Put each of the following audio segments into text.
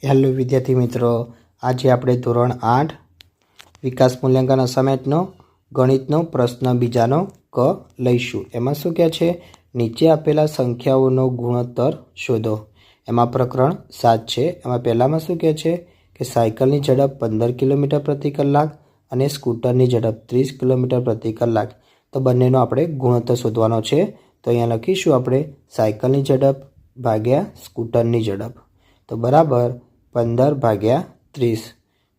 Hello વિદ્યાર્થી મિત્રો, આજે આપણે ધોરણ 8 વિકાસ મૂલ્યાંકન અસાઇનમેન્ટનો ગણિતનો પ્રશ્ન બીજાનો ક લઈશું। એમાં શું કહે છે, નીચે આપેલા સંખ્યાઓનો ગુણોત્તર શોધો। એમાં પ્રકરણ 7 છે। એમાં પહેલામાં શું કહે છે કે સાયકલની ઝડપ 15 કિલોમીટર પ્રતિ કલાક અને સ્કૂટરની ઝડપ 30 કિલોમીટર પ્રતિ કલાક। તો બંનેનો આપણે ગુણોત્તર શોધવાનો છે। તો અહીંયા લખીશું આપણે સાયકલની ઝડપ ભાગ્યા સ્કૂટરની ઝડપ, તો બરાબર 15 ભાગ્યા 30।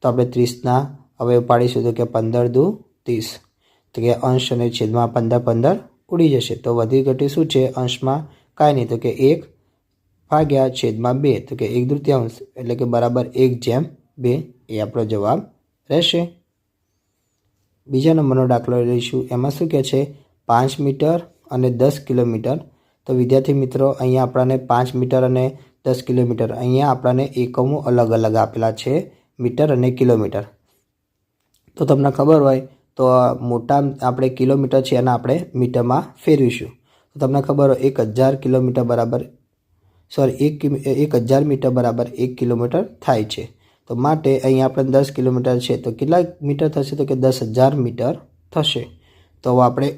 તો આપણે 30ના અવયવ પાડીશું, તો કે 15 દુ 30, તો કે અંશ અને છેદમાં 15 15 ઉડી જશે। તો વધી ઘટી શું છે, અંશમાં કાંઈ નહીં, તો કે 1 ભાગ્યા છેદમાં 2, તો કે 1/3, એટલે કે બરાબર 1/2 એ આપણો જવાબ રહેશે। બીજા નંબરનો દાખલો લઈશું। એમાં શું કહે છે, 5 મીટર અને 10 કિલોમીટર। તો વિદ્યાર્થી મિત્રો, અહીંયા આપણને 5 મીટર અને 10 કિલોમીટર, અહીંયા આપણને એકમો અલગ અલગ આપેલા છે, મીટર અને કિલોમીટર। તો તમને ખબર હોય તો મોટા આપણે કિલોમીટર છે એના આપણે મીટરમાં ફેરવીશું। તો તમને ખબર હોય 1000 કિલોમીટર બરાબર 1000 મીટર બરાબર 1 કિલોમીટર થાય છે। તો માટે અહીંયા આપણે 10 કિલોમીટર છે, તો કેટલા મીટર થશે, તો કે 10,000 મીટર થશે। તો હવે આપણે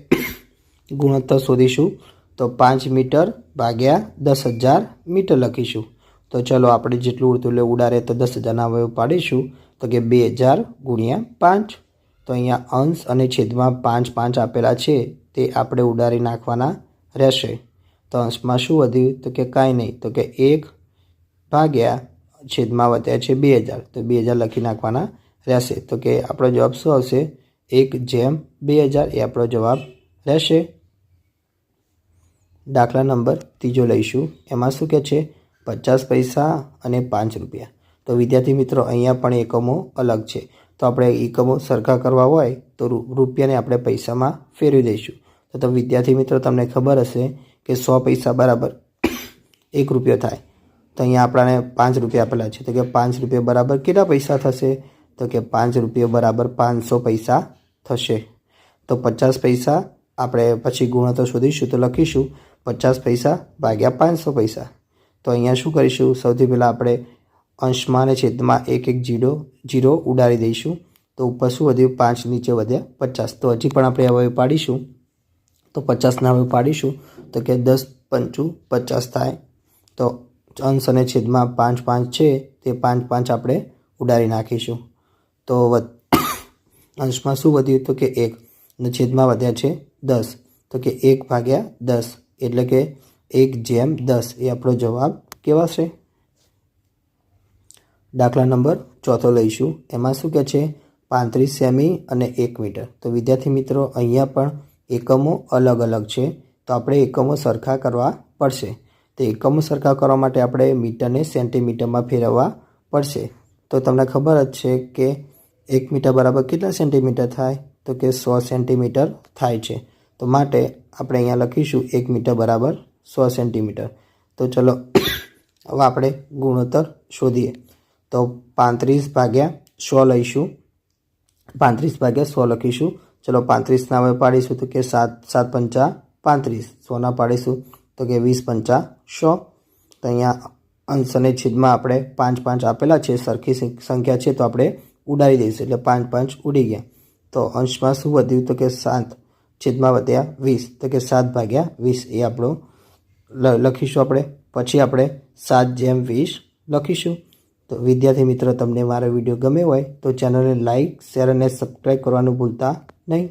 ગુણોત્તર શોધીશું। તો 5 મીટર ભાગ્યા 10,000 મીટર લખીશું। તો ચલો આપણે જેટલું ઉડતું એટલે ઉડારે, તો 10,000ના અવયવ પાડીશું, તો કે 2000 ગુણ્યા 5। તો અહીંયા અંશ અને છેદમાં 5 5 આપેલા છે, તે આપણે ઉડારી નાખવાના રહેશે। તો અંશમાં શું વધ્યું, તો કે કાંઈ નહીં, તો કે 1 ભાગ્યા છેદમાં વધ્યા છે 2000, તો 2000 લખી નાખવાના રહેશે। તો કે આપણો જવાબ શું આવશે, 1/2000 એ આપણો જવાબ રહેશે। દાખલા નંબર 3 લઈશું। એમાં શું કહે છે, 50 પૈસા અને 5 રૂપિયા। તો વિદ્યાર્થી મિત્રો, અહીંયા પણ એકમો અલગ છે, તો આપણે એકમો સરખા કરવા હોય તો રૂપિયાને આપણે પૈસામાં ફેરવી દઈશું। તો વિદ્યાર્થી મિત્રો, તમને ખબર હશે કે 100 પૈસા બરાબર 1 રૂપિયો થાય। તો અહીંયા આપણને 5 રૂપિયા આપેલા છે, તો કે 5 રૂપિયા બરાબર કેટલા પૈસા થશે, તો કે 5 રૂપિયા બરાબર 500 પૈસા થશે। તો 50 પૈસા આપણે પછી ગુણોત્તર શોધીશું, તો લખીશું 50 પૈસા ભાગ્યા 500 પૈસા। તો અહીંયા શું કરીશું, સૌથી પહેલાં આપણે અંશમાં અને છેદમાં 1 1 0 ઉડાડી દઈશું। તો ઉપર શું વધ્યું, 5, નીચે વધ્યા 50। તો હજી પણ આપણે અવયવ પાડીશું, તો 50ના અવયવ પાડીશું, તો કે 10 પંચું 50 થાય। તો અંશ અને છેદમાં 5 5 છે, તે 5 5 આપણે ઉડાડી નાખીશું। તો અંશમાં શું વધ્યું, તો કે 1, અને છેદમાં વધ્યા છે 10, તો કે 1 ભાગ્યા 10, એટલે કે 1/10 એ આપણો જવાબ કહેવાશે। દાખલા નંબર 4 લઈશું। એમાં શું કહે છે, 35 સેમી અને 1 મીટર। તો વિદ્યાર્થી મિત્રો, અહીંયા પણ એકમો અલગ અલગ છે, તો આપણે એકમો સરખા કરવા પડશે। તો એકમો સરખા કરવા માટે આપણે મીટરને સેન્ટીમીટરમાં ફેરવવા પડશે। તો તમને ખબર જ છે કે 1 મીટર બરાબર કેટલા સેન્ટીમીટર થાય, તો કે 100 સેન્ટીમીટર થાય છે। તો માટે આપણે અહીંયા લખીશું 1 મીટર બરાબર 100 સેન્ટીમીટર। તો ચલો હવે આપણે ગુણોત્તર શોધીએ। તો 35 ભાગ્યા 100 લઈશું, 35 ભાગ્યા 100 લખીશું। ચલો 35ના હવે પાડીશું, તો કે 7 7 પંચા 35, 100ના પાડીશું, તો કે 20 પંચા 100। તો અહીંયા અંશ અને છેદમાં આપણે 5 5 આપેલા છે, સરખી સંખ્યા છે, તો આપણે ઉડાડી દઈશું, એટલે 5 5 ઉડી ગયા। તો અંશમાં શું વધ્યું, તો કે 7, છેદમાં વધ્યા 20, તો કે 7 ભાગ્યા 20 એ આપણો લખીશું આપણે। પછી આપણે 7/20 લખીશું। તો વિદ્યાર્થી મિત્રો, તમને મારો વિડીયો ગમ્યો હોય તો ચેનલને લાઇક, શેર અને સબસ્ક્રાઈબ કરવાનું ભૂલતા નહીં।